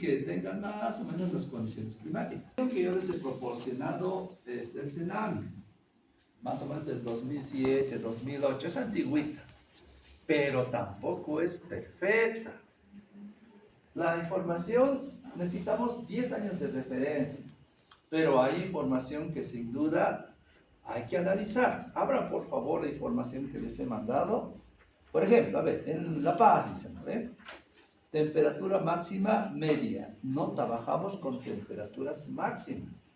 que tengan más o menos las condiciones climáticas. Lo que yo les he proporcionado es del Senami, más o menos del 2007, 2008, es antigüita, pero tampoco es perfecta. La información, necesitamos 10 años de referencia, pero hay información que sin duda hay que analizar. Abran por favor la información que les he mandado. Por ejemplo, a ver, en La Paz dicen, ¿no ve? Temperatura máxima media. No trabajamos con temperaturas máximas.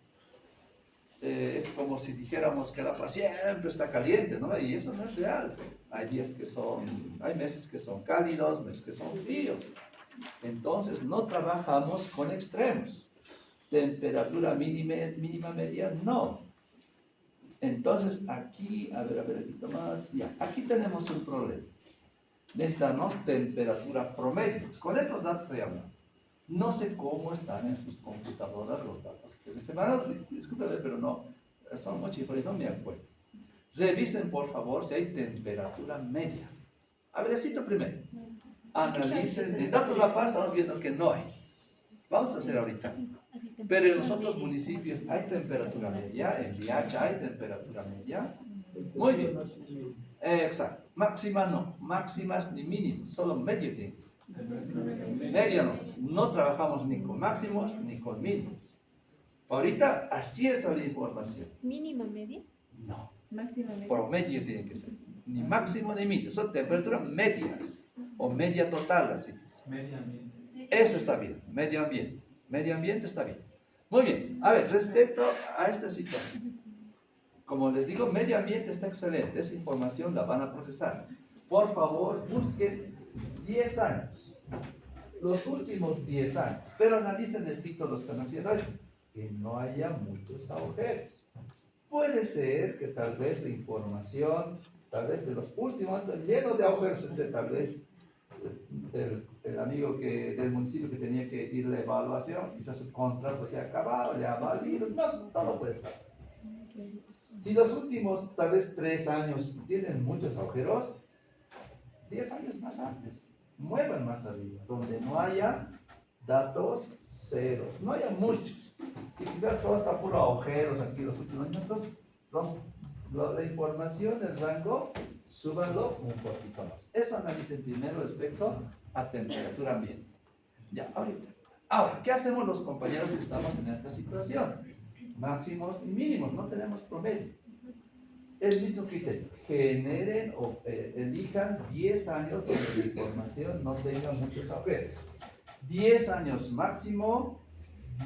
Es como si dijéramos que La Paz siempre está caliente, ¿no? Y eso no es real. Hay días que hay meses que son cálidos, meses que son fríos. Entonces no trabajamos con extremos. Temperatura mínima media, no. Entonces aquí, a ver, aquí más, ya, aquí tenemos un problema. Necesitamos temperatura promedio. Con estos datos estoy hablando. No sé cómo están en sus computadoras los datos que les he mandado. Discúlpeme, pero no, son muchos y no me acuerdo. Revisen por favor si hay temperatura media. A ver, cito primero. Analicen. En Datos La Paz estamos viendo que no hay. Vamos a hacer ahorita. Pero en los otros municipios hay temperatura media. En Liacha hay temperatura media. Muy bien. Exacto. Máxima no. Máximas ni mínimos. Solo medio tiene que ser. Media no. No trabajamos ni con máximos ni con mínimos. Ahorita así está la información. ¿Mínima media? No. Máxima media. Promedio tiene que ser. Ni máximo ni mínimo. Son temperaturas medias. O media total, así que es. Medio ambiente. Eso está bien. Medio ambiente. Medio ambiente está bien. Muy bien. A ver, respecto a esta situación. Como les digo, medio ambiente está excelente. Esa información la van a procesar. Por favor, busquen 10 años. Los últimos 10 años. Pero analicen estricto lo que están haciendo esto. Que no haya muchos agujeros. Puede ser que tal vez la información, tal vez de los últimos, lleno de agujeros, tal vez el amigo del municipio que tenía que ir a la evaluación, quizás su contrato se ha acabado, le ha valido, no, todo puede estar. Si los últimos, tal vez 3 años, tienen muchos agujeros, 10 años más antes, muevan más arriba, donde no haya datos ceros, no haya muchos. Si quizás todo está puro agujeros aquí los últimos minutos, la información, el rango, súbanlo un poquito más. Eso analicen primero respecto a temperatura ambiente. Ya, ahorita. Ahora, ¿qué hacemos los compañeros que estamos en esta situación? Máximos y mínimos, no tenemos promedio. El mismo criterio, generen o elijan 10 años donde la información no tenga muchos agujeros. 10 años máximo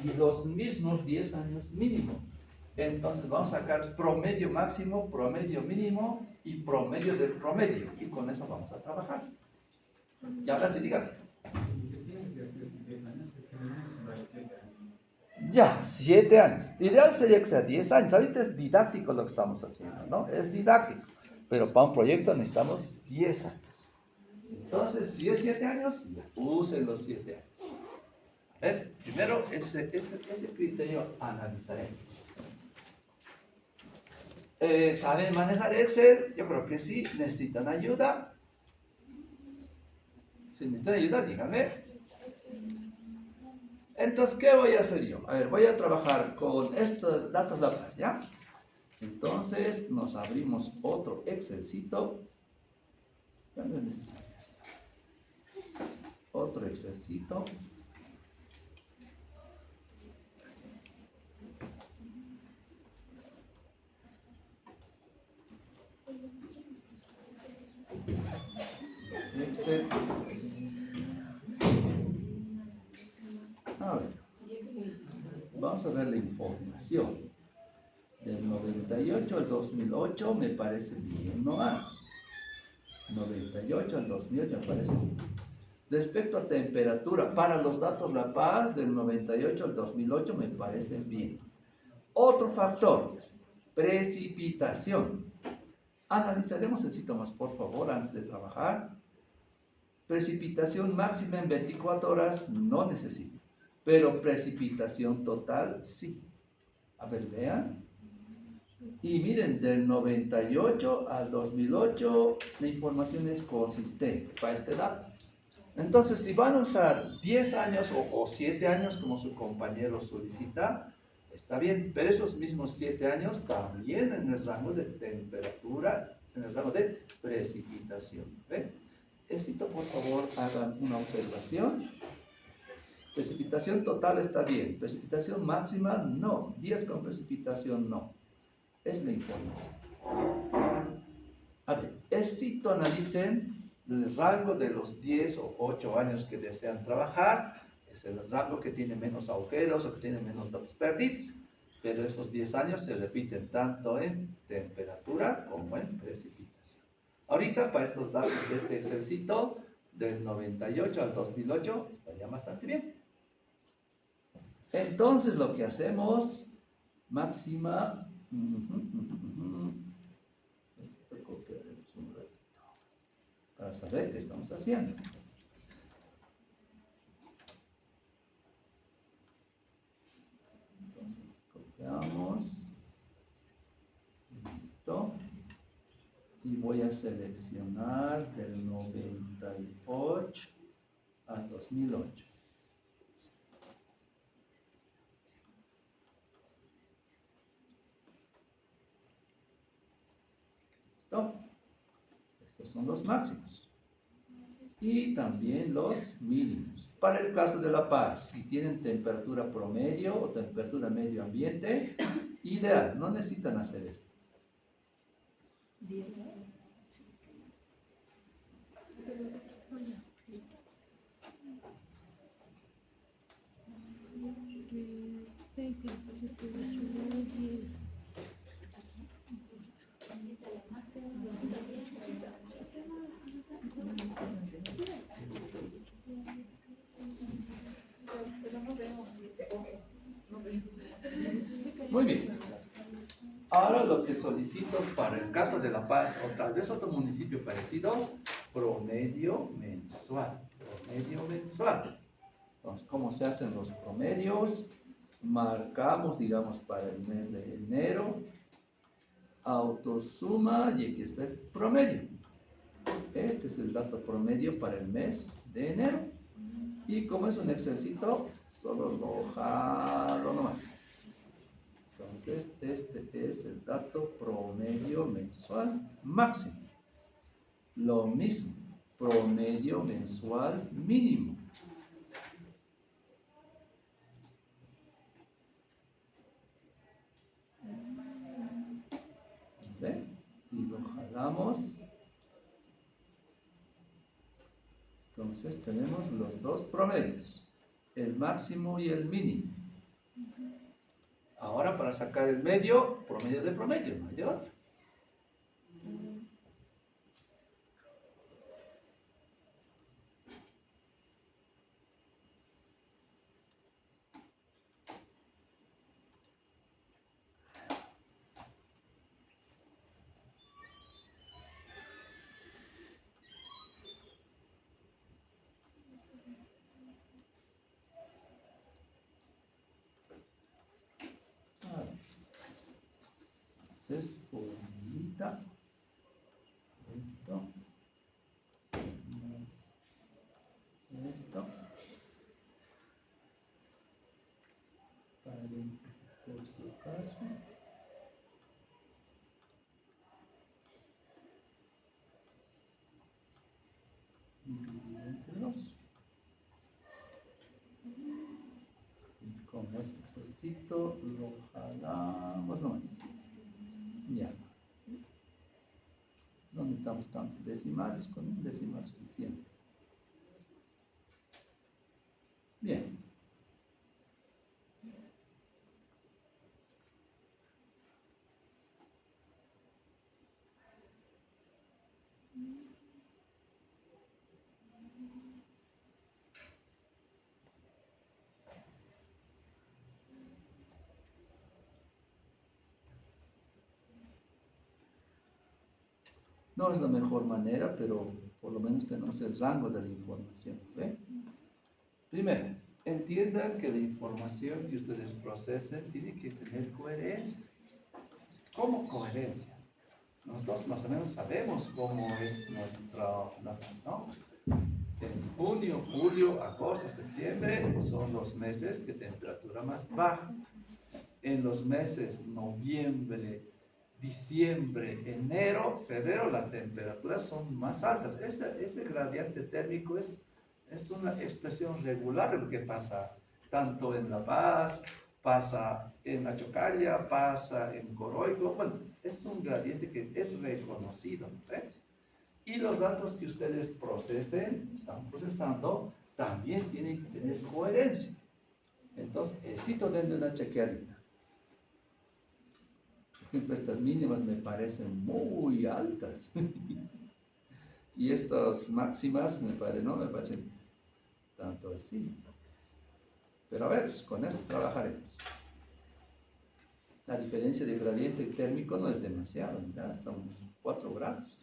y los mismos 10 años mínimo. Entonces vamos a sacar promedio máximo, promedio mínimo y promedio del promedio. Y con eso vamos a trabajar. Y ahora sí, dígame. Ya, 7 años. Ideal sería que sea 10 años. Ahorita es didáctico lo que estamos haciendo, ¿no? Es didáctico. Pero para un proyecto necesitamos 10 años. Entonces, si es 7 años, usen los 7 años. A ver, primero ese criterio analizaremos. ¿Saben manejar Excel? Yo creo que sí. ¿Necesitan ayuda? Si necesitan ayuda, díganme. Entonces, ¿qué voy a hacer yo? A ver, voy a trabajar con estos datos La Paz, ¿ya? Entonces, nos abrimos otro Excelcito. Ya no es necesario. Otro Excelcito. Excel. A ver, vamos a ver la información. Del 98 al 2008 me parece bien, no más. 98 al 2008 me parece bien. Respecto a temperatura, para los datos La Paz, del 98 al 2008 me parecen bien. Otro factor, precipitación. Analizaremos el síntomas, por favor, antes de trabajar. Precipitación máxima en 24 horas no necesito, pero precipitación total sí. A ver, vean. Y miren, del 98 al 2008 la información es consistente para este dato. Entonces, si van a usar 10 años o 7 años como su compañero solicita, está bien, pero esos mismos 7 años también en el rango de temperatura, en el rango de precipitación. ¿Ven? Necesito, por favor, hagan una observación. Precipitación total está bien, precipitación máxima no, 10 con precipitación no. Es la información. A ver, éxito analicen el rango de los 10 o 8 años que desean trabajar, es el rango que tiene menos agujeros o que tiene menos datos perdidos, pero esos 10 años se repiten tanto en temperatura como en precipitación. Ahorita para estos datos de este Excelcito, del 98 al 2008, estaría bastante bien. Entonces lo que hacemos, máxima, copiaremos un ratito para saber qué estamos haciendo. Entonces, copiamos, listo, y voy a seleccionar del 98 al 2008. ¿Listo? Estos son los máximos. Y también los mínimos. Para el caso de La Paz, si tienen temperatura promedio o temperatura medio ambiente, ideal, no necesitan hacer esto. Muy bien. Ahora lo que solicito para el caso de La Paz o tal vez otro municipio parecido, promedio mensual. Promedio mensual. Entonces, ¿cómo se hacen los promedios? Marcamos, digamos, para el mes de enero, autosuma y aquí está el promedio. Este es el dato promedio para el mes de enero. Y como es un Excelcito, solo lo jalo nomás. Entonces, este es el dato promedio mensual máximo. Lo mismo, promedio mensual mínimo. ¿Ven? Y lo jalamos. Entonces, tenemos los dos promedios, el máximo y el mínimo. Ahora, para sacar el medio, promedio de promedio, no hay de otro. Entonces, formulita, esto, esto, paréntesis por si acaso, dividido entre 2. Y como es Excelcito, lo jalamos nomás. Ya. No necesitamos tantos decimales, con un decimal suficiente. Bien. No es la mejor manera, pero por lo menos tenemos el rango de la información. ¿Ve? Primero, entiendan que la información que ustedes procesen tiene que tener coherencia. ¿Cómo coherencia? Nosotros más o menos sabemos cómo es nuestra, ¿no? En junio, julio, agosto, septiembre son los meses de temperatura más baja. En los meses noviembre, diciembre, enero, febrero, las temperaturas son más altas. Ese gradiente térmico es una expresión regular de lo que pasa tanto en La Paz, pasa en La Chocalla, pasa en Coroico. Bueno, es un gradiente que es reconocido, ¿ves? Y los datos que ustedes están procesando, también tienen que tener coherencia. Entonces, necesito darle una chequeadita. Por ejemplo, estas mínimas me parecen muy altas. Y estas máximas no me parecen tanto así. Pero a ver, pues, con esto trabajaremos. La diferencia de gradiente térmico no es demasiado, ya estamos 4 grados.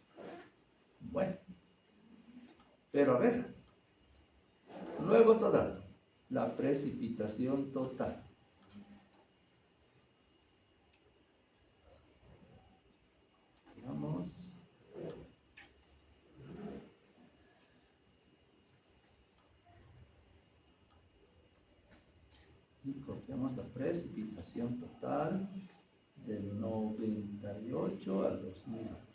Bueno, pero a ver, luego total, la precipitación total. Veamos. Y copiamos la precipitación total del 98 al 2008.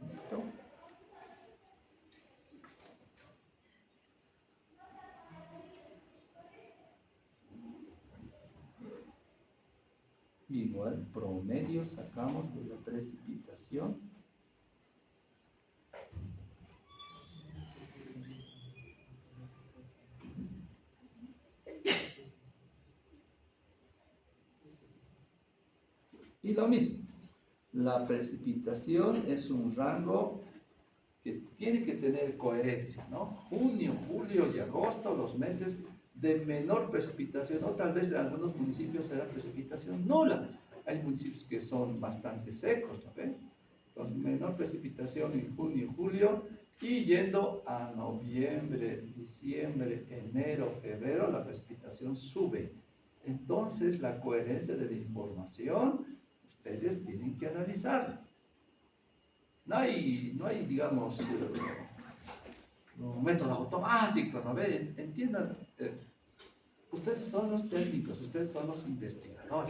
¿Listo? Igual, promedio sacamos de la precipitación. Y lo mismo, la precipitación es un rango que tiene que tener coherencia, ¿no? Junio, julio y agosto, los meses de menor precipitación, o tal vez en algunos municipios será precipitación nula. Hay municipios que son bastante secos, ¿no ven? Entonces, menor precipitación en junio y julio, y yendo a noviembre, diciembre, enero, febrero, la precipitación sube. Entonces, la coherencia de la información, ustedes tienen que analizarla. No hay, digamos, un método automático, ¿no ven? Entiendan, ustedes son los técnicos, ustedes son los investigadores, ¿no?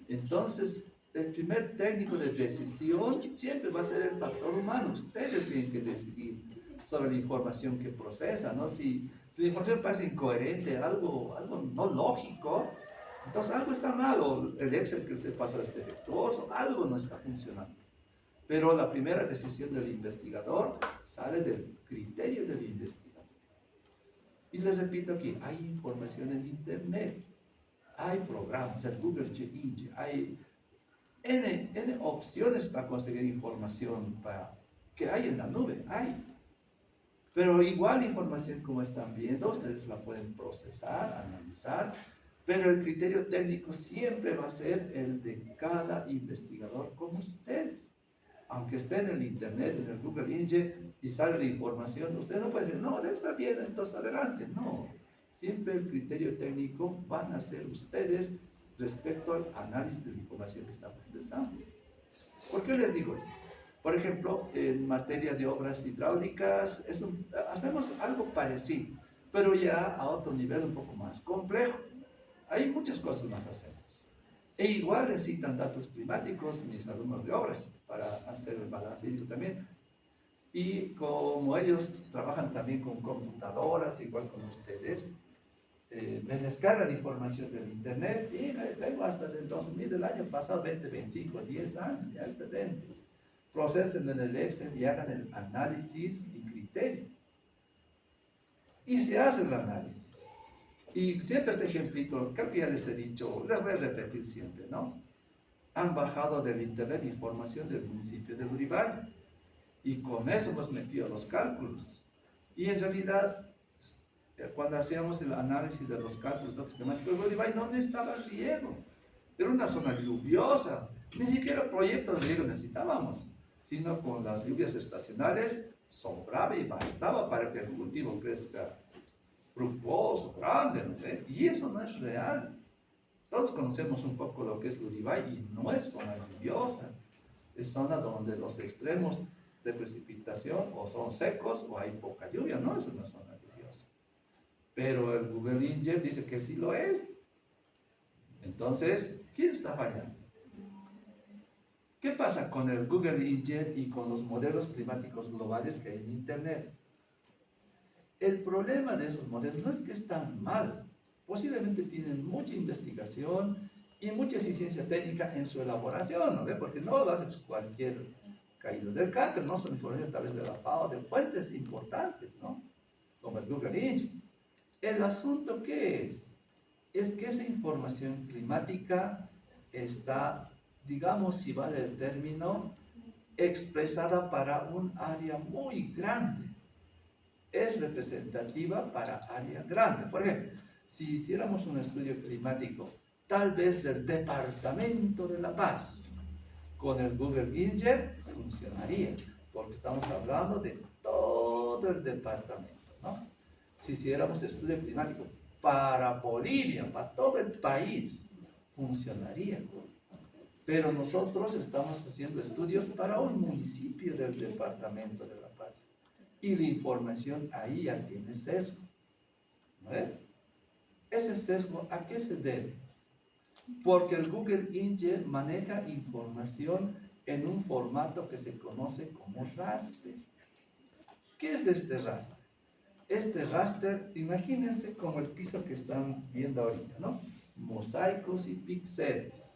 Entonces, el primer técnico de decisión siempre va a ser el factor humano. Ustedes tienen que decidir sobre la información que procesan, ¿no? Si la información parece incoherente, algo no lógico, entonces algo está mal, o el Excel que se pasa es defectuoso, algo no está funcionando. Pero la primera decisión del investigador sale del criterio del investigador. Y les repito aquí, hay información en Internet, hay programas, el Google Engine, hay N opciones para conseguir información que hay en la nube, hay. Pero igual información como están viendo, ustedes la pueden procesar, analizar, pero el criterio técnico siempre va a ser el de cada investigador como ustedes. Aunque esté en el Internet, en el Google Engine y sale la información, usted no puede decir, no, debe estar bien, entonces adelante. No, siempre el criterio técnico van a ser ustedes respecto al análisis de la información que estamos procesando. ¿Por qué les digo esto? Por ejemplo, en materia de obras hidráulicas, hacemos algo parecido, pero ya a otro nivel un poco más complejo. Hay muchas cosas más hacemos. E igual necesitan datos climáticos mis alumnos de obras para hacer el balance hídrico también. Y como ellos trabajan también con computadoras, igual con ustedes, me descargan información del Internet y tengo hasta del 2000 del año pasado, 20, 25, 10 años, ya excelente. Procesen en el Excel y hagan el análisis y criterio. Y se hace el análisis. Y siempre este ejemplito, creo que ya les he dicho, les voy a repetir siempre, ¿no? Han bajado del Internet información del municipio de Uribay y con eso hemos metido los cálculos. Y en realidad, cuando hacíamos el análisis de los cálculos datos climáticos de Uribay, no necesitaba riego. Era una zona lluviosa, ni siquiera proyectos de riego necesitábamos, sino con las lluvias estacionales sobraba y bastaba para que el cultivo crezca fructuoso, grande, ¿no ve? Y eso no es real. Todos conocemos un poco lo que es Luribay y no es zona lluviosa. Es zona donde los extremos de precipitación o son secos o hay poca lluvia, no es una zona lluviosa. Pero el Google Inger dice que sí lo es. Entonces, ¿quién está fallando? ¿Qué pasa con el Google Inger y con los modelos climáticos globales que hay en Internet? El problema de esos modelos no es que están mal, posiblemente tienen mucha investigación y mucha eficiencia técnica en su elaboración, ¿no ve? Porque no lo hace cualquier caído del cátedra, no son informaciones a través de la FAO, de fuentes importantes, ¿no? Como el Google Engine. El asunto, ¿qué es? Es que esa información climática está, digamos, si vale el término, expresada para un área muy grande. Es representativa para área grande. Por ejemplo, si hiciéramos un estudio climático, tal vez del departamento de La Paz, con el Google Inger funcionaría, porque estamos hablando de todo el departamento, ¿no? Si hiciéramos estudio climático para Bolivia, para todo el país, funcionaría. Pero nosotros estamos haciendo estudios para un municipio del departamento de La Paz. Y la información ahí ya tiene sesgo. ¿No es? Ese sesgo, ¿a qué se debe? Porque el Google Inger maneja información en un formato que se conoce como raster. ¿Qué es este raster? Este raster, imagínense como el piso que están viendo ahorita, ¿no? Mosaicos y píxeles.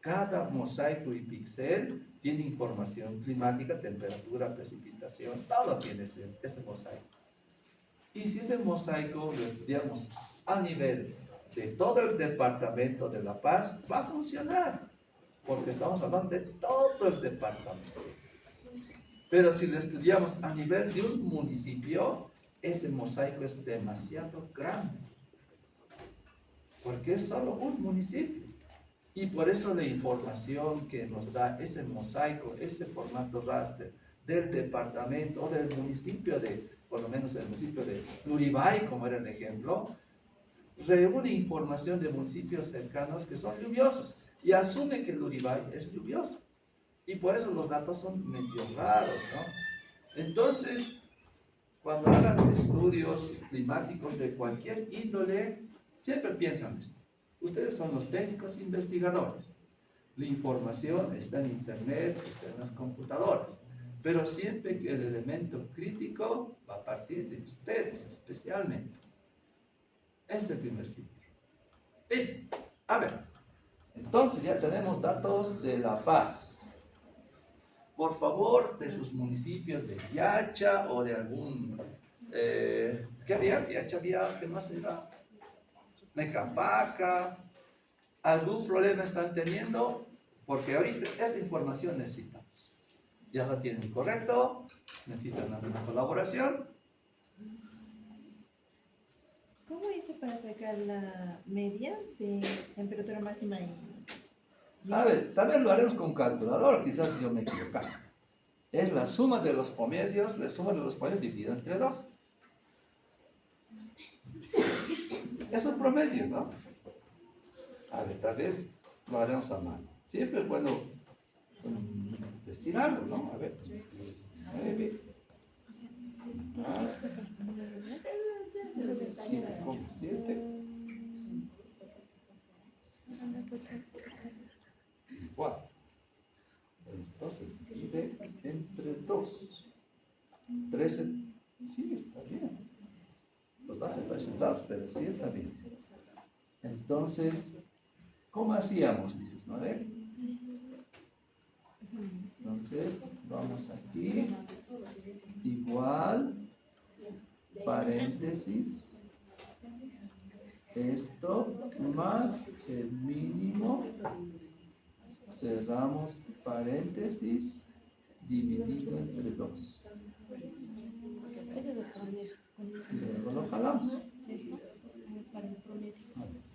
Cada mosaico y píxel tiene información climática, temperatura, precipitación, todo tiene ese mosaico. Y si ese mosaico lo estudiamos a nivel de todo el departamento de La Paz, va a funcionar, porque estamos hablando de todo el departamento. Pero si lo estudiamos a nivel de un municipio, ese mosaico es demasiado grande, porque es solo un municipio. Y por eso la información que nos da ese mosaico, ese formato raster del departamento o del municipio de, por lo menos el municipio de Luribay, como era el ejemplo, reúne información de municipios cercanos que son lluviosos y asume que Luribay es lluvioso. Y por eso los datos son medio raros, ¿no? Entonces, cuando hagan estudios climáticos de cualquier índole, siempre piensan esto. Ustedes son los técnicos investigadores. La información está en Internet, está en las computadoras. Pero siempre que el elemento crítico va a partir de ustedes, especialmente. Ese es el primer filtro. Listo. A ver. Entonces ya tenemos datos de La Paz. Por favor, de sus municipios de Piacha o de algún... ¿qué había? Piacha había, ¿qué más era? Mecapaca. ¿Algún problema están teniendo? Porque ahorita esta información necesitamos. Ya lo tienen correcto, necesitan alguna colaboración. ¿Cómo hice para sacar la media de temperatura máxima y... A ver, también lo haremos con calculador, quizás yo me equivoqué. Es la suma de los promedios, la suma de los promedios dividida entre 2. Es un promedio, ¿no? A ver, tal vez lo haremos a mano. Siempre es bueno decir algo, ¿no? A ver, 19 más 7,7 igual. Esto se divide entre 2. 13, sí, está bien. Los datos parecen raros, pero sí está bien. Entonces, ¿cómo hacíamos? Dices, ¿no? Entonces, vamos aquí, igual, paréntesis, esto más el mínimo, cerramos paréntesis, dividido entre 2. Y luego lo jalamos.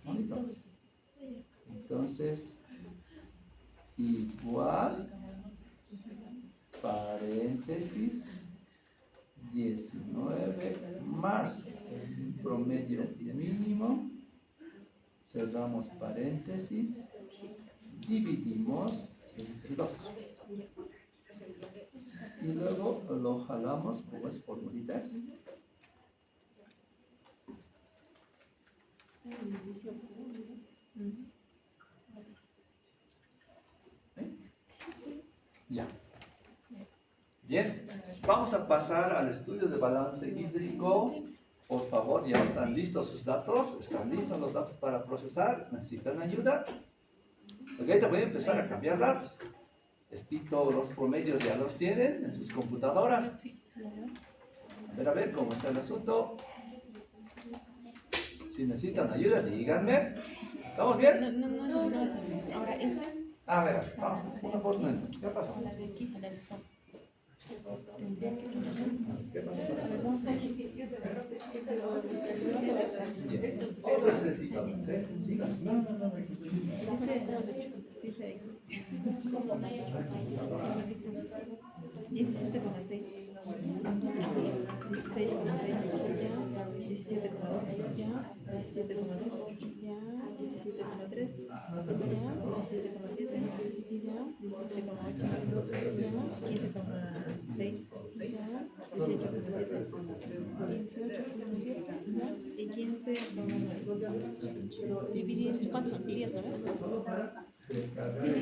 Bonito. Entonces, igual, paréntesis, 19 más el promedio mínimo, cerramos paréntesis, dividimos entre 2. Y luego lo jalamos como es formulita X. Ya. Bien, vamos a pasar al estudio de balance hídrico. Por favor, ya están listos sus datos, están listos los datos para procesar, necesitan ayuda. Ok, te voy a empezar a cambiar datos. Los promedios ya los tienen en sus computadoras. A ver cómo está el asunto. Si necesitan ayuda, díganme. ¿Estamos bien? No. Ahora A ver, vamos, una por una. ¿Qué pasó? ¿Qué pasó? Bien. Otro ejercicio. ¿Sí? Sigan. Sí, 17,6. 16,6. 17,2. 17,2. 17,3. 17,7. 17,8. 15,6. 18,7. Y 15,9. dividir entre cuántos son 10, ¿no? Solo para descargar el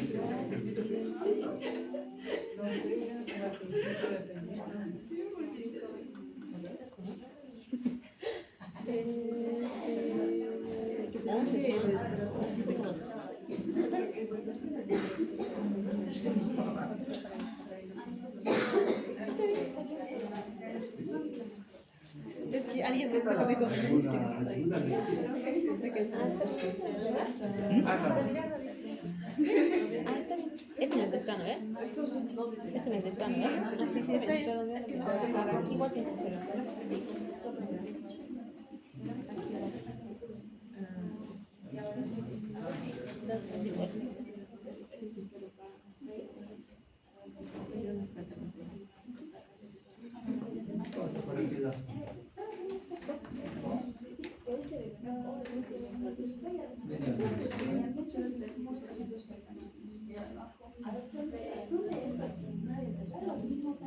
Es que alguien me está jodiendo. Este me es descano, ¿eh? Este me es descano, ¿eh? Sí, está aquí igual que este, pero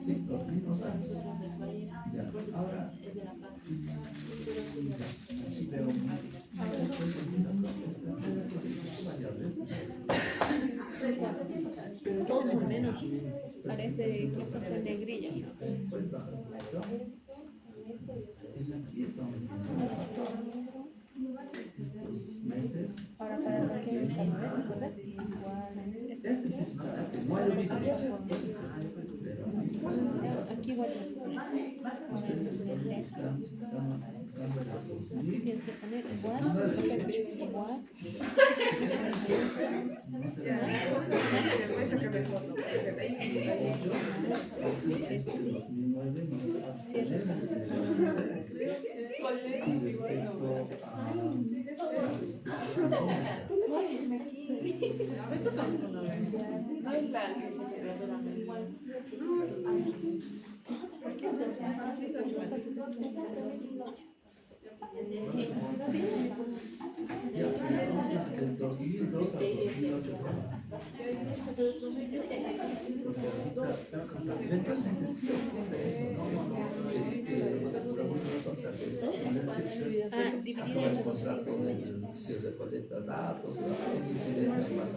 sí, los mismos años. Ya, ahora. Aquí veo todos son menos. Parece que son negrillas, ¿no? Aquí estamos. Meses. Ahora para cualquier ¿verdad? Igual, Este sí, no hay lo mismo. aquí igual tienes que poner. Tienes que poner igual, igual. Del 2002 al 2008. Eventualmente sí ocurre eso, ¿no? Acabar el contrato del servicio de colecta de datos, incidentes más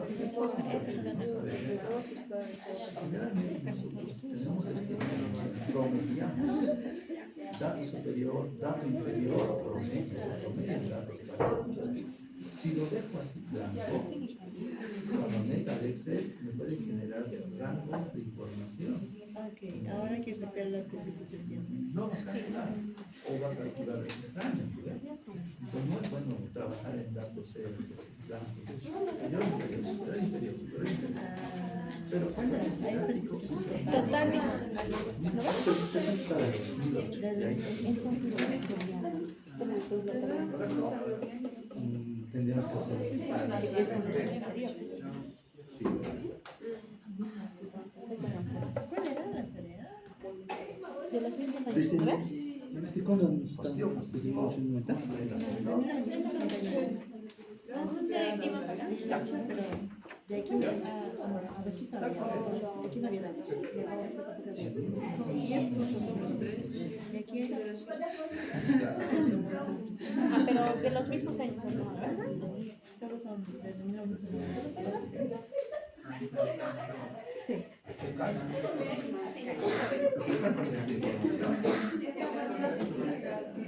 generalmente nosotros tenemos promediamos dato superior, dato inferior, promedio, datos. Si lo dejo así blanco, la moneda de Excel me puede generar rangos de información. Ok, ahora hay que copiar la especificación. No va a calcular, o va a calcular el extraño, ¿verdad? Pues no es bueno trabajar en datos blancos. Superior, inferior. Pero cuando es didáctico, Total. para 2008. Tendríamos que hacer ¿Cuál era la tarea? De de los mismos años, Desde, a ver. ¿desde cuándo están desde 1990? Pero de aquí a Bélgica había datos, de aquí no había datos, y acá tampoco había datos. Y esos son los tres. Y aquí era. Ah, pero de los mismos años, ¿no? A ver. Todos son desde 1990. Sí. Esa parte es de información.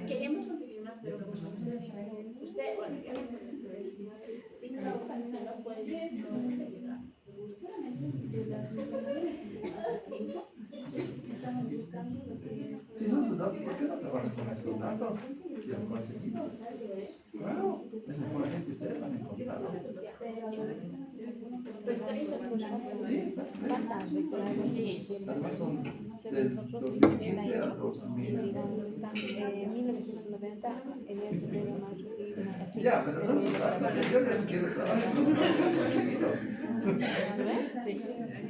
Queríamos conseguir más, pero como usted, bueno, ya no puede llegar. Estamos buscando lo que Si son sus datos, ¿por qué no trabajan con estos datos? Si han conseguido. Claro, es información que ustedes han encontrado. Sí, está bien. Además son del 2015 a 2000. Digamos, está en 1990, enero, febrero, marzo, abril, así. Ya, pero son sus datos. Yo les quiero trabajar con los datos conseguidos. Sí,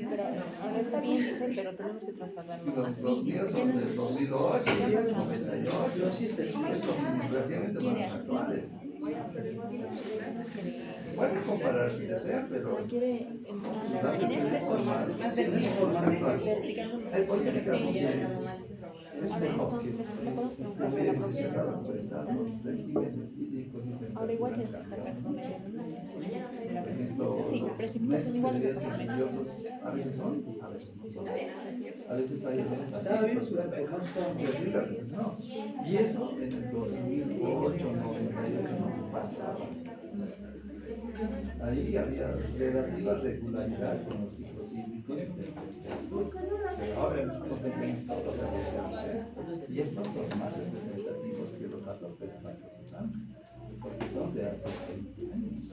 pero ahora está bien, dice, pero tenemos que trasladarlo así. Los míos son del 2008 y del 98. Así está. Son relativamente más actuales. Pueden comparar si desean, pero Quiere sus entrar datos en este son más actuales. El política es mejor que ustedes se han dado cuenta los regímenes cívicos y de Ahora igual tienes que interpretación. sacar promedio. Por ejemplo, Sí, los precipitación meses igual que que deberían ser lluviosos, a veces son, a veces no son. A veces hay eventos Estaba bien, típicos, y a veces no. Y eso en el 2008, 98 no pasaba. Ahí había relativa regularidad con los ciclos hídricos de temperatura. Pero ahora hemos tenido todos los y estos son más representativos que los datos que nosotros usamos, porque son de hace 20 años.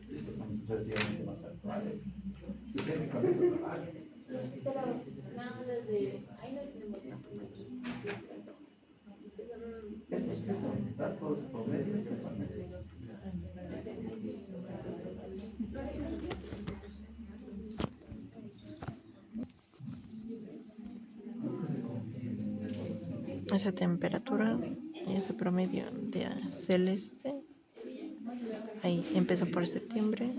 Y estos son relativamente más actuales. Si tienen con eso trabajo. pero nada desde ahí no tenemos más. Estos que son datos promedios que son estos. esa temperatura y ese promedio de celeste. Ahí empezó por septiembre.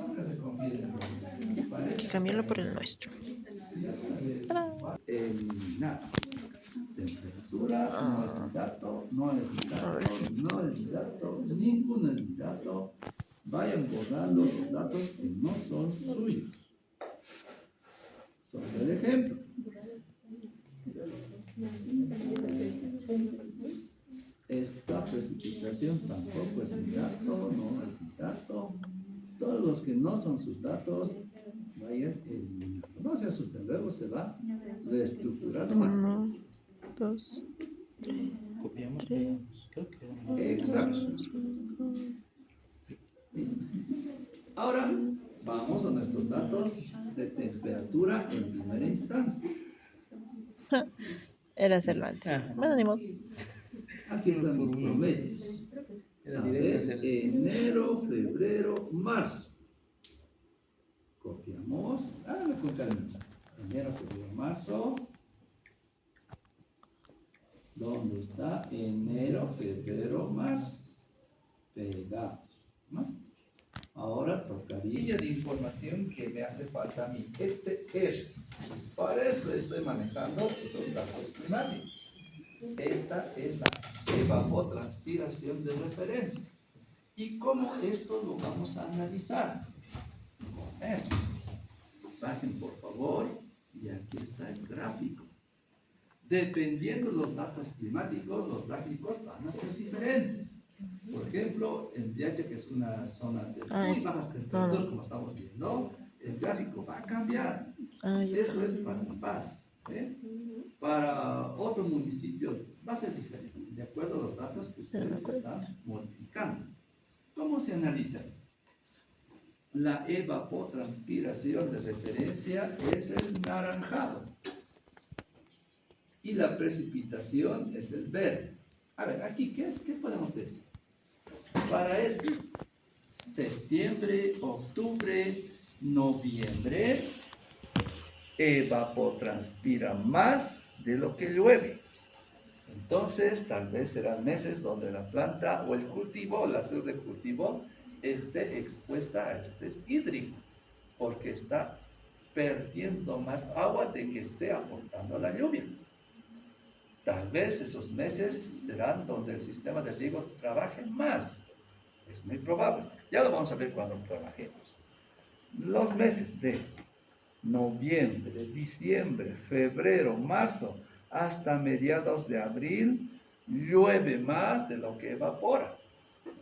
Hay que cambiarlo por el nuestro. Nada. Temperatura no es mi dato, no es mi dato, no es mi dato, ninguno es mi dato. Vayan borrando los datos que no son suyos. Sobre el ejemplo. Esta precipitación tampoco es mi dato, no es mi dato. Todos los que no son sus datos, vayan eliminando. No se asusten, luego se va reestructurando más. 1, 2, Copiamos, 3. pegamos. Creo que era una- Exacto. Ahora vamos a nuestros datos de temperatura en primera instancia. Era hacerlo antes. Bueno, ni modo. Aquí están los promedios. Era A directo ver, hacer eso. enero, febrero, marzo. Copiamos. Háganlo con calma. Enero, febrero, marzo. ¿Dónde está? Enero, febrero, marzo. Pegamos, ¿no? Ahora tocaría de información que me hace falta a mí. Para esto estoy manejando los datos climáticos. Esta es la evapotranspiración de referencia. ¿Y cómo esto lo vamos a analizar? Con esto. Bajen por favor, y aquí está el gráfico. Dependiendo de los datos climáticos, los gráficos van a ser diferentes. Por ejemplo, en Viaje, que es una zona de muy bajas temperaturas, como estamos viendo, el gráfico va a cambiar. Ya está. Esto es para La Paz. Para otro municipio va a ser diferente, de acuerdo a los datos que ustedes están modificando. ¿Cómo se analiza esto? La evapotranspiración de referencia es el naranjado y la precipitación es el verde. A ver, aquí, ¿qué podemos decir? Para esto, septiembre, octubre, noviembre, evapotranspira más de lo que llueve. Entonces, tal vez serán meses donde la planta o el cultivo, la zona de cultivo, esté expuesta a estrés hídrico, porque está perdiendo más agua de que esté aportando la lluvia. Tal vez esos meses serán donde el sistema de riego trabaje más. Es muy probable. Ya lo vamos a ver cuando trabajemos. Los meses de noviembre, diciembre, febrero, marzo, hasta mediados de abril, llueve más de lo que evapora.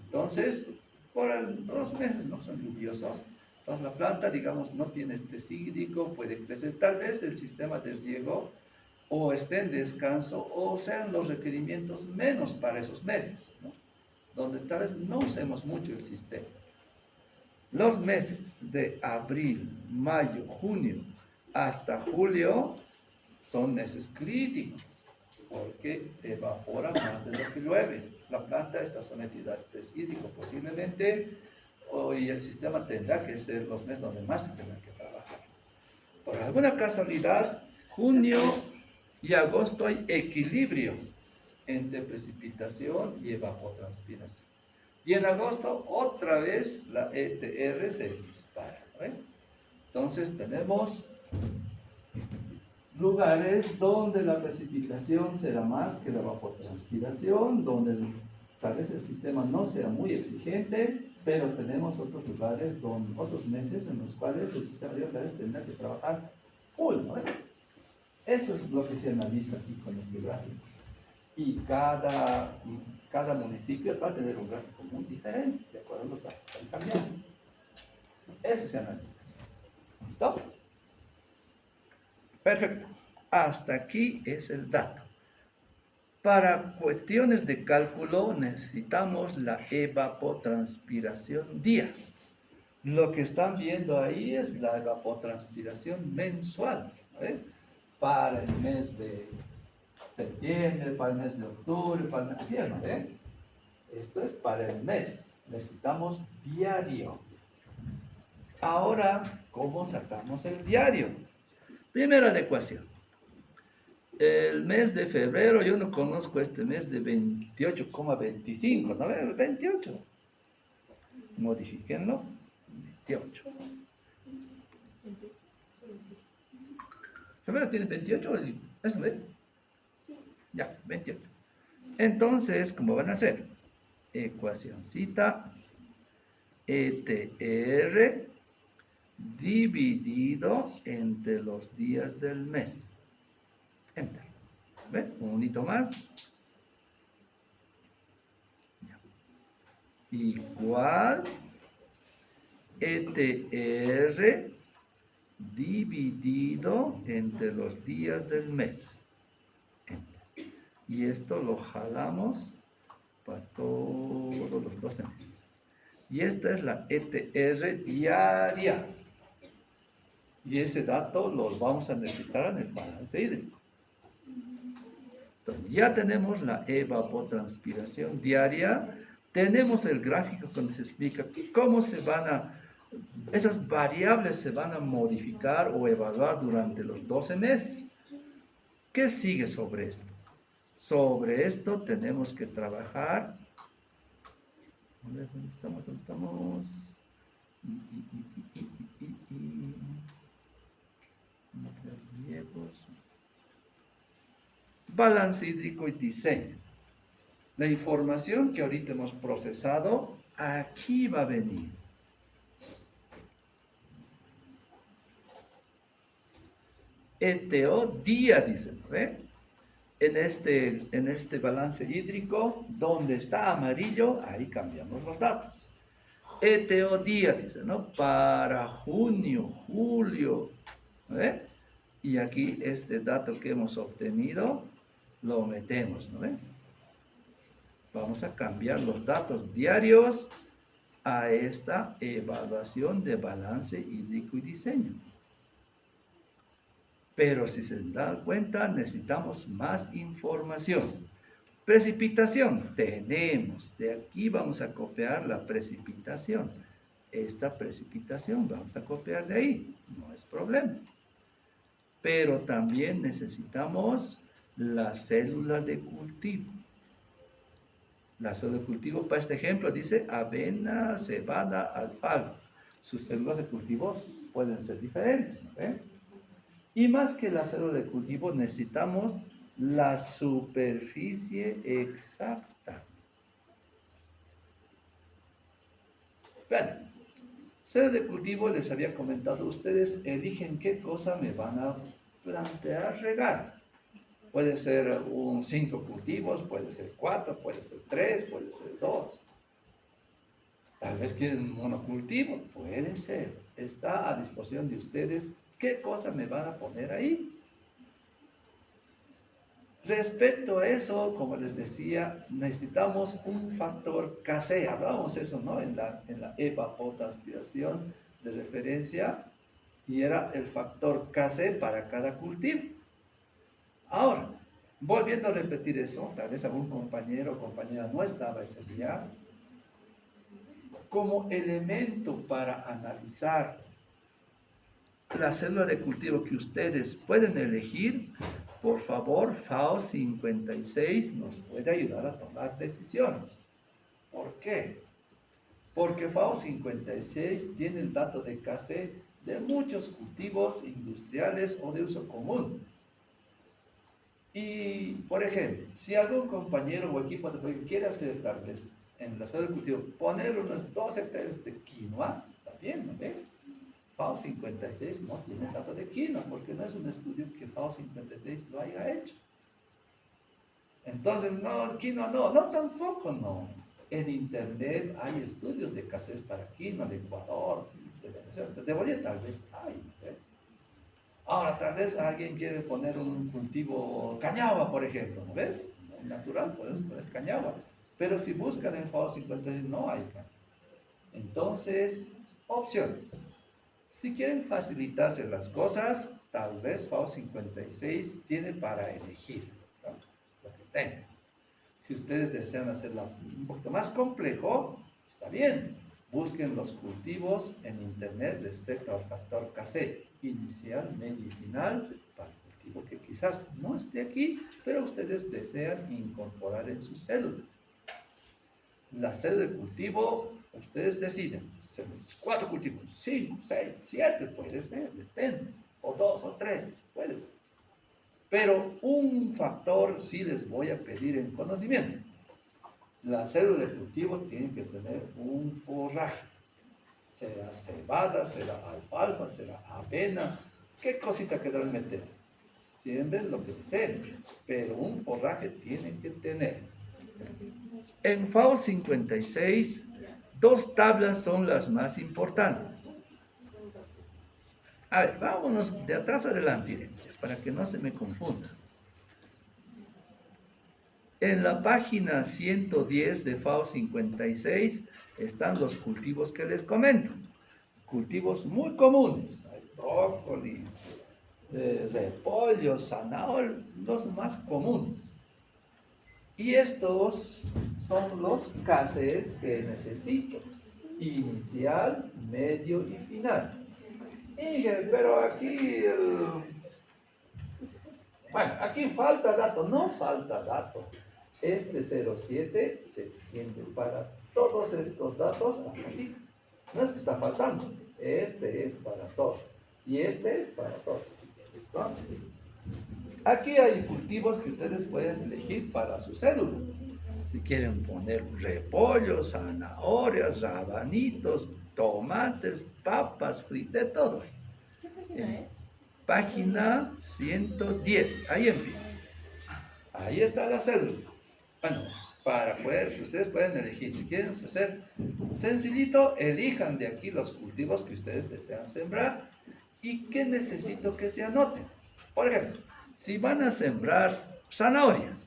Entonces, los meses no son lluviosos. Entonces, la planta, digamos, no tiene estrés hídrico, puede crecer. Tal vez el sistema de riego o esté en descanso o sean los requerimientos menos para esos meses, ¿no? Donde tal vez no usemos mucho el sistema. Los meses de abril, mayo, junio hasta julio son meses críticos porque evapora más de lo que llueve. La planta está sometida a estrés hídrico posiblemente y el sistema tendrá que ser los meses donde más se tendrá que trabajar. Por alguna casualidad, junio y agosto hay equilibrio entre precipitación y evapotranspiración. Y en agosto otra vez la ETR se dispara, ¿no? Entonces tenemos lugares donde la precipitación será más que la evapotranspiración, donde tal vez el sistema no sea muy exigente, pero tenemos otros lugares, otros meses en los cuales el sistema de tal vez tendrá que trabajar full, ¿no? Eso es lo que se analiza aquí con este gráfico. Y cada municipio va a tener un gráfico muy diferente, de acuerdo a los datos que están cambiando. Eso se analiza. ¿Listo? Perfecto. Hasta aquí es el dato. Para cuestiones de cálculo necesitamos la evapotranspiración día. Lo que están viendo ahí es la evapotranspiración mensual, ¿eh? Para el mes de septiembre, para el mes de octubre, para el mes... ¿Sí, no? Esto es para el mes. Necesitamos diario. Ahora, ¿cómo sacamos el diario? Primera ecuación. El mes de febrero, yo no conozco este mes de 28,25, ¿no? 28. Modifíquenlo. 28. ¿Febrero tiene 28? ¿Eso no es? Ya, 28. Entonces, ¿cómo van a hacer? Ecuacioncita ETR dividido entre los días del mes. Enter. ¿Ven? Un unito más. Igual ETR dividido entre los días del mes. Enter. Y esto lo jalamos para todos los 12 meses. Y esta es la ETR diaria. Y ese dato lo vamos a necesitar en el balance hídrico. Entonces, ya tenemos la evapotranspiración diaria. Tenemos el gráfico donde se explica cómo esas variables se van a modificar o evaluar durante los 12 meses. ¿Qué sigue sobre esto? Sobre esto tenemos que trabajar. A ver, ¿dónde estamos? ¿Dónde estamos? Balance hídrico y diseño. La información que ahorita hemos procesado, aquí va a venir. ETO día, dicen, ¿ve? En este balance hídrico, donde está amarillo, ahí cambiamos los datos. ETO día, dice, ¿no? Para junio, julio, ¿ve? Y aquí este dato que hemos obtenido, lo metemos, ¿no ve? Vamos a cambiar los datos diarios a esta evaluación de balance hídrico y diseño. Pero si se dan cuenta, necesitamos más información. Precipitación, tenemos. De aquí vamos a copiar la precipitación. Esta precipitación vamos a copiar de ahí, no es problema. Pero también necesitamos la célula de cultivo. La célula de cultivo, para este ejemplo, dice avena, cebada, alfalfa. Sus células de cultivo pueden ser diferentes, ¿no ven? Y más que la célula de cultivo, necesitamos la superficie exacta. Vean, célula de cultivo, les había comentado, ustedes eligen qué cosa me van a plantear regar. Puede ser 5 cultivos, puede ser 4, puede ser 3, puede ser 2. Tal vez quieren monocultivo, puede ser. Está a disposición de ustedes qué cosa me van a poner ahí. Respecto a eso, como les decía, necesitamos un factor Kc. Hablábamos eso, ¿no? En la evapotranspiración de referencia, y era el factor Kc para cada cultivo. Ahora, volviendo a repetir eso, tal vez algún compañero o compañera no estaba ese día, como elemento para analizar la célula de cultivo que ustedes pueden elegir, por favor, FAO 56 nos puede ayudar a tomar decisiones. ¿Por qué? Porque FAO 56 tiene el dato de Kc de muchos cultivos industriales o de uso común. Y, por ejemplo, si algún compañero o equipo de proyecto quiere hacer tal vez en la célula de cultivo, poner unos 2 hectáreas de quinoa, también, ¿no ven? FAO 56 no tiene dato de quinoa, porque no es un estudio que FAO 56 lo haya hecho. Entonces, no, quinoa no tampoco no. En internet hay estudios de escasez para quinoa, de Ecuador, de Venezuela, de Bolivia tal vez hay, ¿no? Ahora, tal vez alguien quiere poner un cultivo cañagua, por ejemplo, ¿no ves? Natural, puedes poner cañagua. Pero si buscan en FAO 56, no hay cañagua. Entonces, opciones. Si quieren facilitarse las cosas, tal vez FAO 56 tiene para elegir, ¿no? Lo que tengan. Si ustedes desean hacerlo un poquito más complejo, está bien. Busquen los cultivos en internet respecto al factor Kc, inicial, medio y final, para el cultivo que quizás no esté aquí, pero ustedes desean incorporar en su célula. La célula de cultivo, ustedes deciden, 4 cultivos, 5, 6, 7, puede ser, depende, o 2 o 3, puede ser. Pero un factor sí les voy a pedir en conocimiento. La célula de cultivo tiene que tener un forraje. Será cebada, será alfalfa, será avena, qué cosita querrán meter. Siembren lo que deseen, pero un forraje tiene que tener. En FAO 56, 2 tablas son las más importantes. A ver, vámonos de atrás adelante, para que no se me confunda. En la página 110 de FAO 56 están los cultivos que les comento. Cultivos muy comunes. Hay brócolis, repollo, zanahoria, los más comunes. Y estos son los Kcs que necesito. Inicial, medio y final. Pero aquí, bueno, aquí falta dato, no falta dato. Este 07 se extiende para todos estos datos hasta aquí. No es que está faltando, este es para todos y este es para todos. Entonces, aquí hay cultivos que ustedes pueden elegir para su célula. Si quieren poner repollos, zanahorias, rabanitos, tomates, papas, fritas, de todo. ¿Qué página es? Página 110, ahí empieza. Ahí está la célula. Bueno, para poder, ustedes pueden elegir, si quieren hacer sencillito, elijan de aquí los cultivos que ustedes desean sembrar y que necesito que se anoten. Por ejemplo, si van a sembrar zanahorias,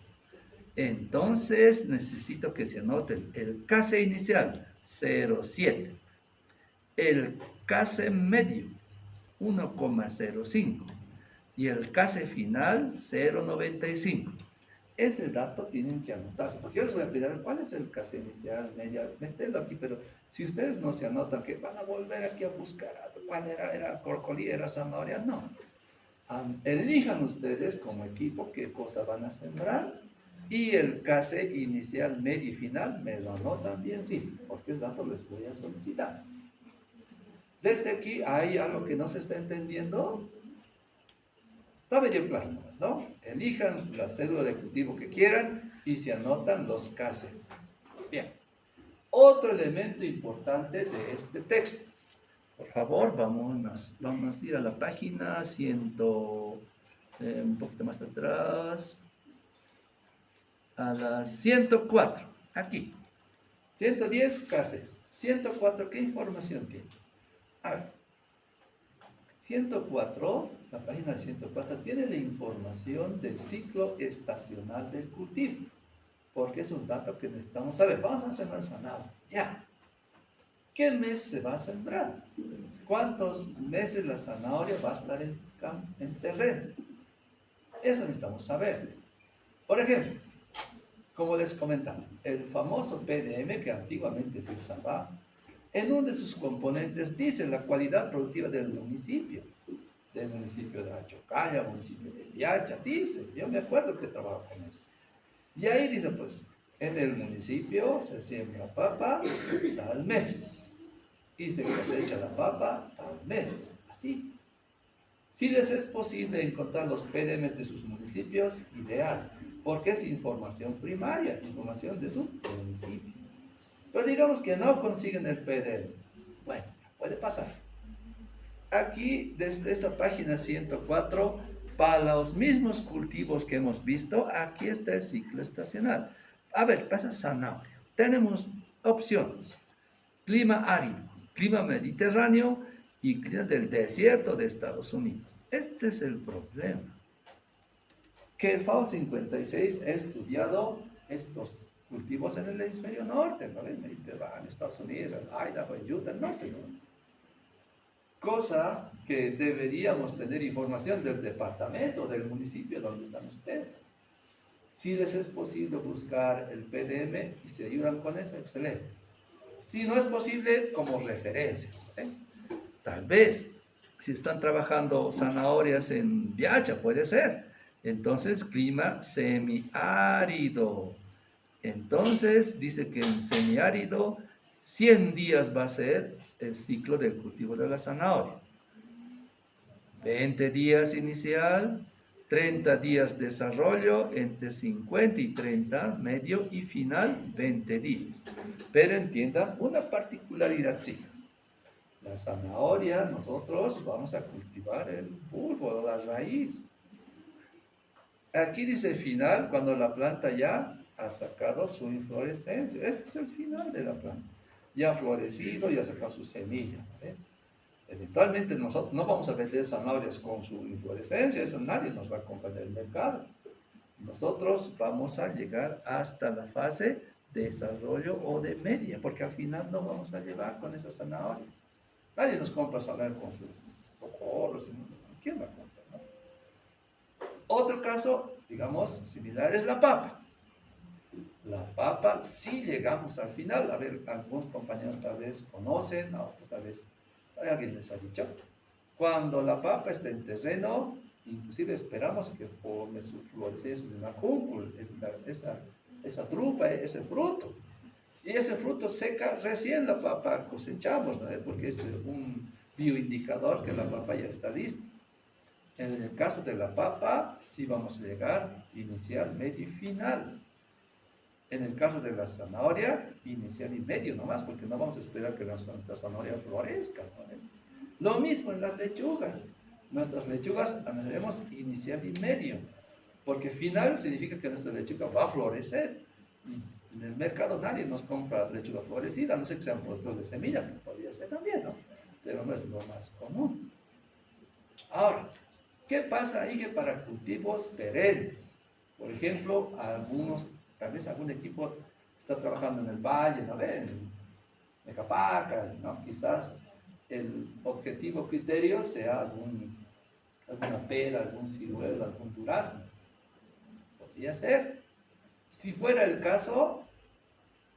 entonces necesito que se anoten el Kc inicial 0,7, el Kc medio 1,05 y el Kc final 0,95. Ese dato tienen que anotarse, porque yo les voy a pedir cuál es el Kc inicial, media, meterlo aquí, pero si ustedes no se anotan, que van a volver aquí a buscar cuál era brócoli, era zanahoria, no. Elijan ustedes como equipo qué cosa van a sembrar y el case inicial, medio y final me lo anotan bien, sí, porque es dato les voy a solicitar. Desde aquí hay algo que no se está entendiendo. Está medio claro, ¿no? Elijan la cédula de cultivo que quieran y se anotan los cases. Bien. Otro elemento importante de este texto. Por favor, vamos a ir a la página un poquito más atrás, a la 104, aquí. 110, cases. 104, ¿qué información tiene? A ver, 104, la página 104 tiene la información del ciclo estacional del cultivo, porque es un dato que necesitamos saber. Vamos a sembrar zanahoria, ya. ¿Qué mes se va a sembrar? ¿Cuántos meses la zanahoria va a estar en terreno? Eso necesitamos saber. Por ejemplo, como les comentaba, el famoso PDM que antiguamente se usaba, en uno de sus componentes dice la cualidad productiva del municipio de Achocalla, municipio de Viacha, dice, yo me acuerdo que trabajo con eso. Y ahí dice, pues, en el municipio se siembra papa tal mes, y se cosecha la papa tal mes, así. Si les es posible encontrar los PDMs de sus municipios, ideal, porque es información primaria, información de su municipio. Pero digamos que no consiguen el PDM. Bueno, puede pasar. Aquí, desde esta página 104, para los mismos cultivos que hemos visto, aquí está el ciclo estacional. A ver, pasa zanahoria. Tenemos opciones. Clima árido, clima mediterráneo y clima del desierto de Estados Unidos. Este es el problema. Que el FAO 56 ha estudiado estos cultivos en el hemisferio norte, ¿no? El Mediterráneo, Estados Unidos, Idaho, Utah, no sé, ¿no? Cosa que deberíamos tener información del departamento, del municipio donde están ustedes. Si les es posible buscar el PDM y se ayudan con eso, excelente. Si no es posible, como referencia. Tal vez, si están trabajando zanahorias en Viacha, puede ser. Entonces, clima semiárido. Entonces, dice que en semiárido, 100 días va a ser el ciclo del cultivo de la zanahoria. 20 días inicial, 30 días desarrollo, entre 50 y 30, medio y final 20 días. Pero entiendan una particularidad, sí. La zanahoria, nosotros vamos a cultivar el bulbo, la raíz. Aquí dice final, cuando la planta ya ha sacado su inflorescencia. Este es el final de la planta. Ya ha florecido, ya ha sacado su semilla. Eventualmente nosotros no vamos a vender zanahorias con su inflorescencia, eso nadie nos va a comprar en el mercado. Nosotros vamos a llegar hasta la fase de desarrollo o de media, porque al final no vamos a llevar con esa zanahoria. Nadie nos compra zanahoria con sus cocorros, ¿quién va a comprar? ¿No? Otro caso, digamos, similar es la papa. La papa, si llegamos al final, a ver, algunos compañeros tal vez conocen, a otros tal vez alguien les ha dicho, cuando la papa está en terreno, inclusive esperamos que forme su florescencia de una cúpula, esa drupa, ese fruto. Y ese fruto seca, recién la papa cosechamos, ¿no? Porque es un bioindicador que la papa ya está lista. En el caso de la papa, sí vamos a llegar inicial, medio y final. En el caso de la zanahoria, inicial y medio nomás, porque no vamos a esperar que la zanahoria florezca, ¿no? Lo mismo en las lechugas. Nuestras lechugas analizaremos inicial y medio, porque final significa que nuestra lechuga va a florecer. En el mercado nadie nos compra lechuga florecida, no sé que sean productos de semilla, que podría ser también, ¿no? Pero no es lo más común. Ahora, ¿qué pasa ahí que para cultivos perennes? Por ejemplo, tal vez algún equipo está trabajando en el valle, ¿no? En Mecapaca, ¿no? Quizás el objetivo criterio sea alguna pera, algún ciruelo, algún durazno. Podría ser. Si fuera el caso,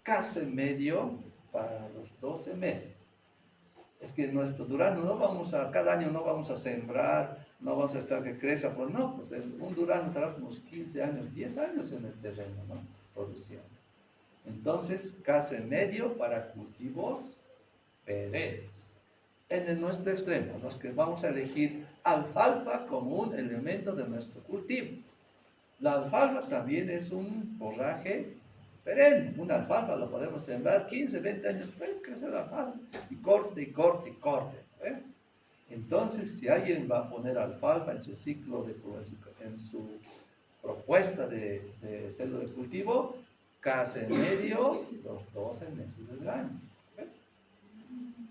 casi medio para los 12 meses. Es que nuestro durazno no vamos a, cada año no vamos a sembrar, no vamos a dejar que crezca, pues no, pues un durazno estará unos 15 años, 10 años en el terreno, ¿no? Produciendo. Entonces, casi medio para cultivos perennes. Nuestro extremo, los que vamos a elegir alfalfa como un elemento de nuestro cultivo. La alfalfa también es un forraje perenne. Una alfalfa lo podemos sembrar 15, 20 años, puede crecer la alfalfa. Y corte, y corte, y corte. ¿Eh? Entonces, si alguien va a poner alfalfa en su ciclo, en su propuesta de celo de cultivo, casi en medio los 12 meses del año. ¿Eh?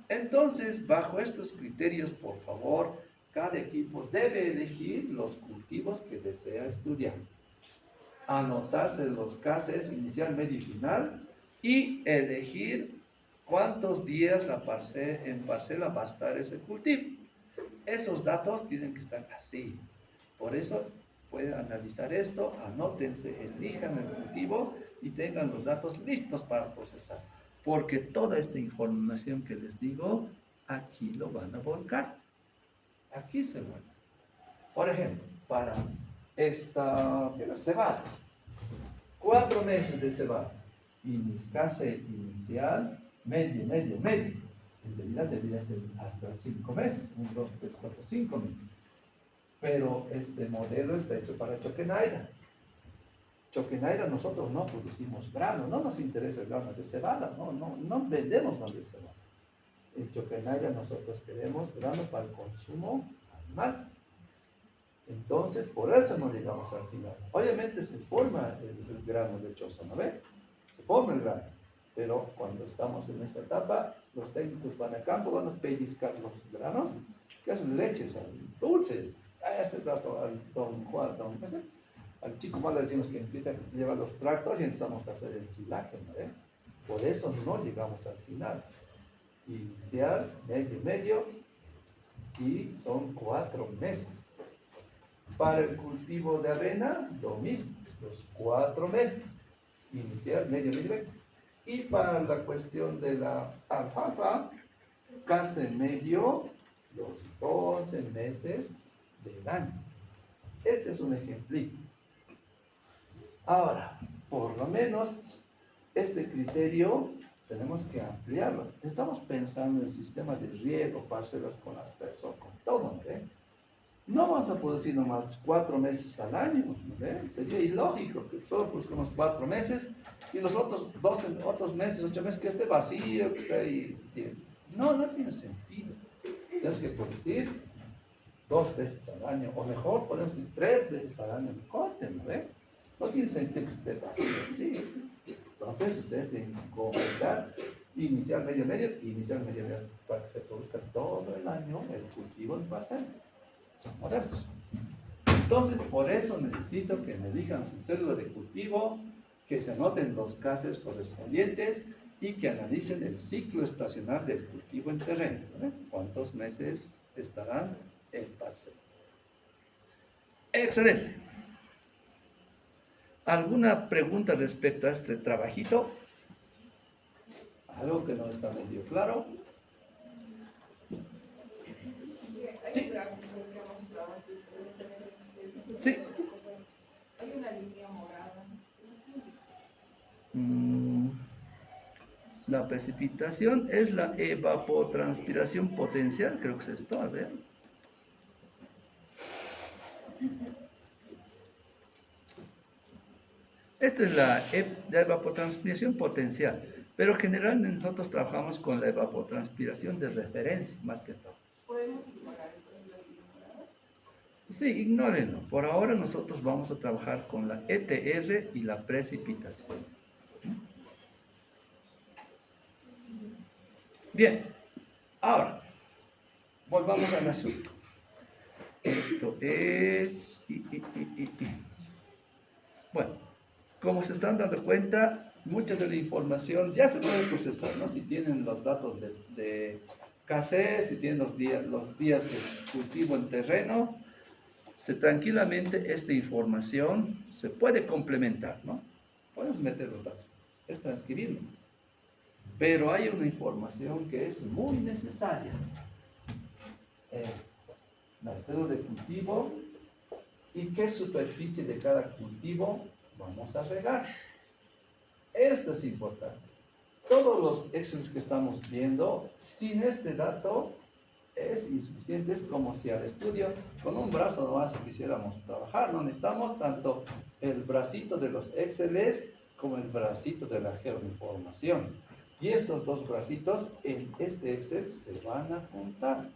Entonces, bajo estos criterios, por favor, cada equipo debe elegir los cultivos que desea estudiar. Anotarse los cases inicial, medio y final y elegir cuántos días en parcela va a estar ese cultivo. Esos datos tienen que estar así. Por eso pueden analizar esto, anótense, elijan el cultivo y tengan los datos listos para procesar. Porque toda esta información que les digo, aquí lo van a volcar. Aquí se vuelve. Por ejemplo, para esta cebada, 4 meses de cebada, case inicial, medio. En realidad debería ser hasta 5 meses, 1, 2, 3, 4, 5 meses. Pero este modelo está hecho para Choquenaira. Choquenaira nosotros no producimos grano, no nos interesa el grano de cebada, no vendemos grano de cebada. En Choquenaira nosotros queremos grano para el consumo animal. Entonces, por eso no llegamos al final. Obviamente se forma el grano lechoso, ¿no ve? Se forma el grano. Pero cuando estamos en esta etapa, los técnicos van a campo, van a pellizcar los granos, que hacen leches, dulces. A ese rato al don Juan, al chico malo le decimos que empieza a llevar los tractos y empezamos a hacer el silaje, ¿no ve? Por eso no llegamos al final. Inicial, medio, y son 4 meses. Para el cultivo de avena, lo mismo, los 4 meses, inicial, medio. Y para la cuestión de la alfalfa, casi medio, los 12 meses del año. Este es un ejemplito. Ahora, por lo menos, este criterio tenemos que ampliarlo. Estamos pensando en sistemas de riego, parcelas con las personas, con todo, ¿no ve? No vamos a producir nomás 4 meses al año, ¿no ve? Sería ilógico que solo produzcamos 4 meses y los otros 12 otros meses, 8 meses que esté vacío, que esté ahí. No tiene sentido. Tienes que producir 2 veces al año, o mejor, podemos decir 3 veces al año, mejor, ¿no ve? No tiene sentido que esté vacío, ¿sí? Entonces, ustedes tienen que completar inicial, medio, para que se produzca todo el año el cultivo en parcela. Son modelos. Entonces, por eso necesito que me digan su célula de cultivo, que se anoten los casos correspondientes y que analicen el ciclo estacional del cultivo en terreno. ¿No? ¿Cuántos meses estarán en parcela? Excelente. ¿Alguna pregunta respecto a este trabajito? ¿Algo que no está medio claro? Hay un gráfico que ha mostrado aquí sobre este beneficio. Sí. Hay una línea morada. La precipitación es la evapotranspiración potencial, creo que es esto, a ver. Esta es la evapotranspiración potencial, pero generalmente nosotros trabajamos con la evapotranspiración de referencia, más que todo. ¿Podemos ignorar la línea morada? Sí, ignórenlo. Por ahora nosotros vamos a trabajar con la ETR y la precipitación. Bien, ahora, volvamos al asunto. Esto es... Bueno, como se están dando cuenta, mucha de la información ya se puede procesar, ¿no? Si tienen los datos de KC, si tienen los días de cultivo en terreno, tranquilamente esta información se puede complementar, ¿no? Podemos meter los datos, es transcribir nomás. Pero hay una información que es muy necesaria. Es la cédula de cultivo y qué superficie de cada cultivo vamos a regar. Esto es importante. Todos los Excel que estamos viendo, sin este dato, es insuficiente. Es como si al estudio, con un brazo nomás quisiéramos trabajar. No necesitamos tanto el bracito de los Exceles como el bracito de la geoinformación. Y estos dos bracitos en este Excel se van a juntar.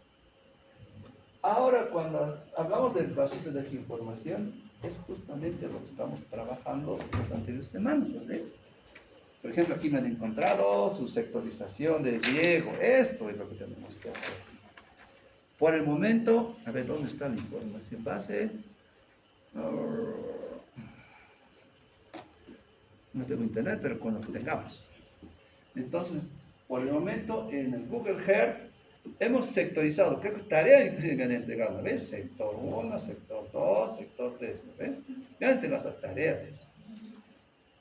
Ahora, cuando hablamos del bracito de geoinformación, es justamente lo que estamos trabajando las anteriores semanas, ¿vale? Por ejemplo, aquí me han encontrado su sectorización de riego. Esto es lo que tenemos que hacer. Por el momento, a ver, ¿dónde está la información base? No tengo internet, pero con lo que tengamos. Entonces, por el momento, en el Google Earth, hemos sectorizado. ¿Qué tarea inclusive me han entregado? ¿No ves? Sector 1, sector 2, sector 3, ¿no ves? Me han entregado esa tarea de eso.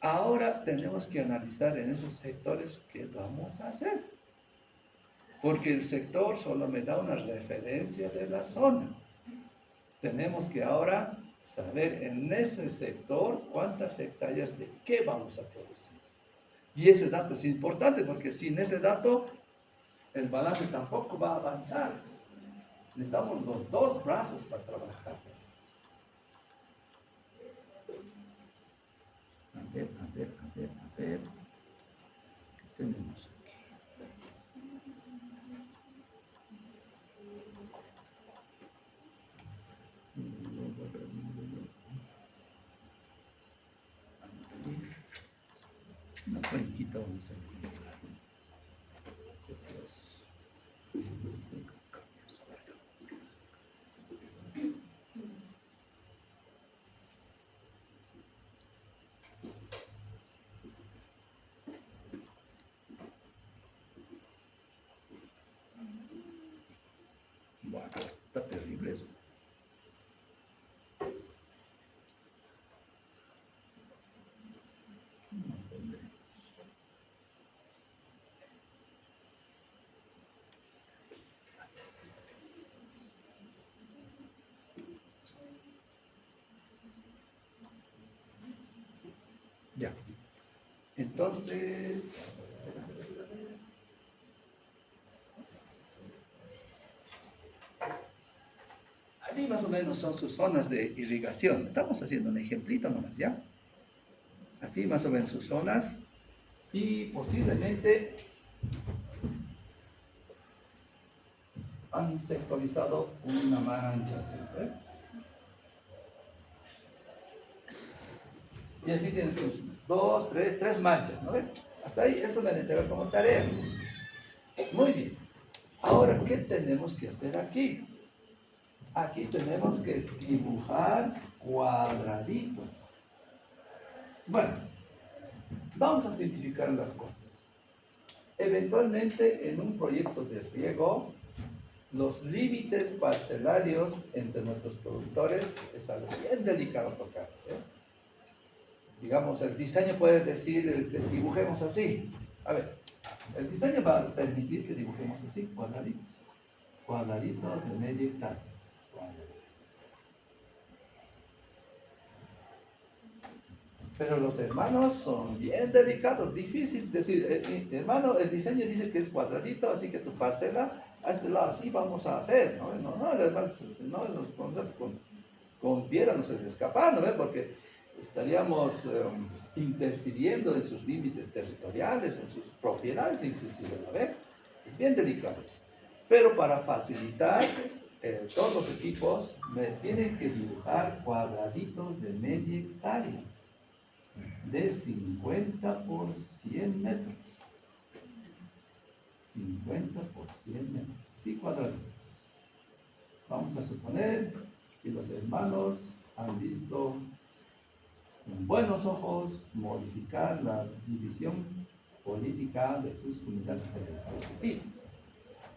Ahora tenemos que analizar en esos sectores qué vamos a hacer. Porque el sector solo me da una referencia de la zona. Tenemos que ahora saber en ese sector cuántas hectáreas de qué vamos a producir. Y ese dato es importante porque sin ese dato el balance tampoco va a avanzar. Necesitamos los dos brazos para trabajar. A ver. ¿Qué tenemos aquí? Una cuenquita vamos a ver. Bueno, está terrible eso. Ya. Entonces, así más o menos son sus zonas de irrigación. Estamos haciendo un ejemplito nomás, ¿ya? Así más o menos sus zonas. Y posiblemente han sectorizado una mancha, ¿sí? Y así tienen sus tres manchas, ¿no ven? Hasta ahí, eso me han entregado como tarea. Muy bien. Ahora, ¿qué tenemos que hacer aquí? Aquí tenemos que dibujar cuadraditos. Bueno, vamos a simplificar las cosas. Eventualmente, en un proyecto de riego, los límites parcelarios entre nuestros productores es algo bien delicado tocar, ¿eh? Digamos, el diseño puede decir que dibujemos así. A ver, el diseño va a permitir que dibujemos así, cuadraditos. Cuadraditos de media hectárea. Pero los hermanos son bien delicados, difícil decir, hermano, el diseño dice que es cuadradito, así que tu parcela, a este lado así vamos a hacer, ¿no? No, el hermano, no, con piedra no se les escapa, ¿no? Porque estaríamos interfiriendo en sus límites territoriales, en sus propiedades inclusive, ¿no? Es bien delicado eso. Pero para facilitar, todos los equipos me tienen que dibujar cuadraditos de media hectárea, de 50 por 100 metros. 50 por 100 metros. Sí, cuadraditos. Vamos a suponer que los hermanos han visto con buenos ojos modificar la división política de sus comunidades respectivas.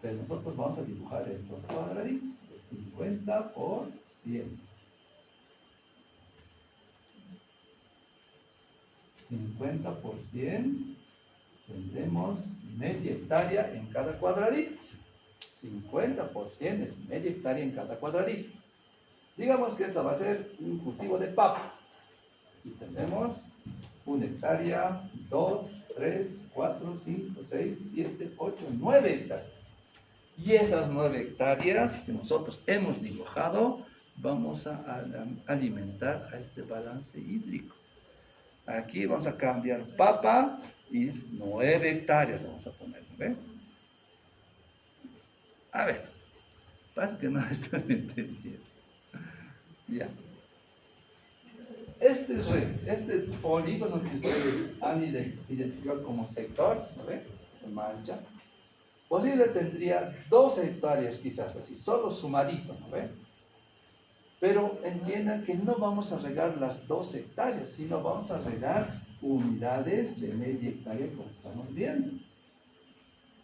Pero nosotros vamos a dibujar estos cuadraditos de 50 por 100. 50 por 100 tendremos media hectárea en cada cuadradito. 50% es media hectárea en cada cuadradito. Digamos que esta va a ser un cultivo de papa. Y tenemos 1 hectárea, 2, 3, 4, 5, 6, 7, 8, 9 hectáreas. Y esas 9 hectáreas que nosotros hemos dibujado, vamos a alimentar a este balance hídrico. Aquí vamos a cambiar papa y 9 hectáreas vamos a poner, ¿ven? A ver, pasa que no están entendiendo. Ya. Este polígono que ustedes han identificado como sector, ¿no ven? Se mancha. Posible tendría 12 hectáreas quizás, así, solo sumadito, ¿no ven? Pero entiendan que no vamos a regar las 12 hectáreas, sino vamos a regar unidades de media hectárea como estamos viendo.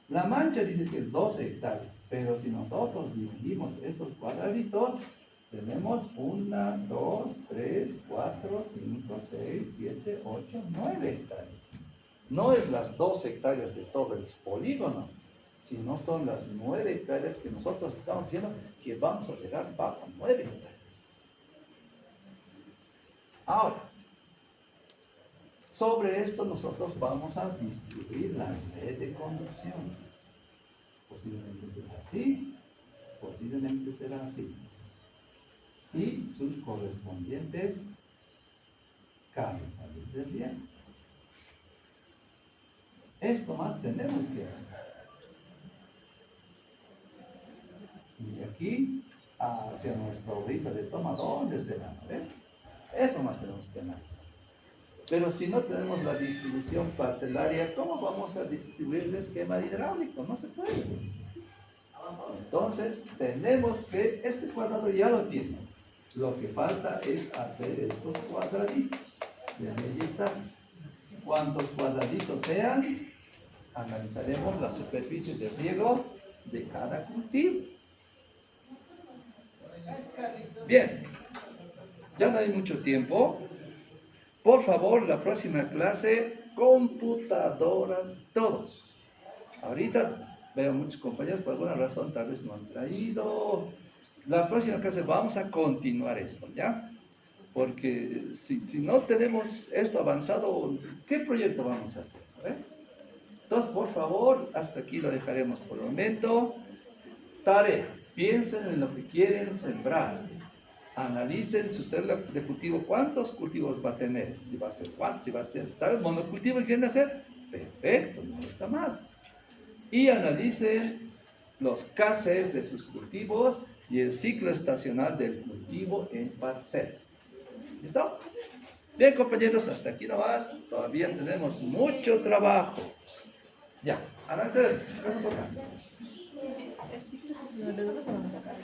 La mancha dice que es 12 hectáreas, pero si nosotros dividimos estos cuadraditos, tenemos 1, 2, 3, 4, 5, 6, 7, 8, 9 hectáreas. No es las 12 hectáreas de todo el polígono, sino son las 9 hectáreas que nosotros estamos diciendo que vamos a regar bajo 9 hectáreas. Ahora, sobre esto nosotros vamos a distribuir la red de conducción. Posiblemente será así, posiblemente será así. Y sus correspondientes cabezales de riego. Esto más tenemos que hacer. Y aquí, hacia nuestra obrita de toma, ¿dónde será? Eso más tenemos que analizar. Pero si no tenemos la distribución parcelaria, ¿cómo vamos a distribuir el esquema hidráulico? No se puede. Entonces, tenemos que, este cuadrado ya lo tiene. Lo que falta es hacer estos cuadraditos de media hectárea. Cuantos cuadraditos sean, analizaremos la superficie de riego de cada cultivo. Bien, ya no hay mucho tiempo. Por favor, la próxima clase, computadoras, todos. Ahorita veo muchos compañeros, por alguna razón tal vez no han traído. La próxima clase vamos a continuar esto, ¿ya? Porque si no tenemos esto avanzado, ¿qué proyecto vamos a hacer? Entonces, por favor, hasta aquí lo dejaremos por el momento. Tarea, piensen en lo que quieren sembrar. Analicen su célula de cultivo, cuántos cultivos va a tener, si va a ser cuántos, si va a ser tal monocultivo que quieren hacer, perfecto, no está mal. Y analicen los KCs de sus cultivos y el ciclo estacional del cultivo en parcela. ¿Listo? Bien, compañeros, hasta aquí nomás, todavía tenemos mucho trabajo. Ya, analicen, caso por caso. El ciclo estacional, ¿de dónde lo vamos a sacar?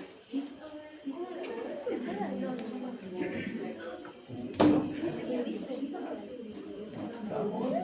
Vamos.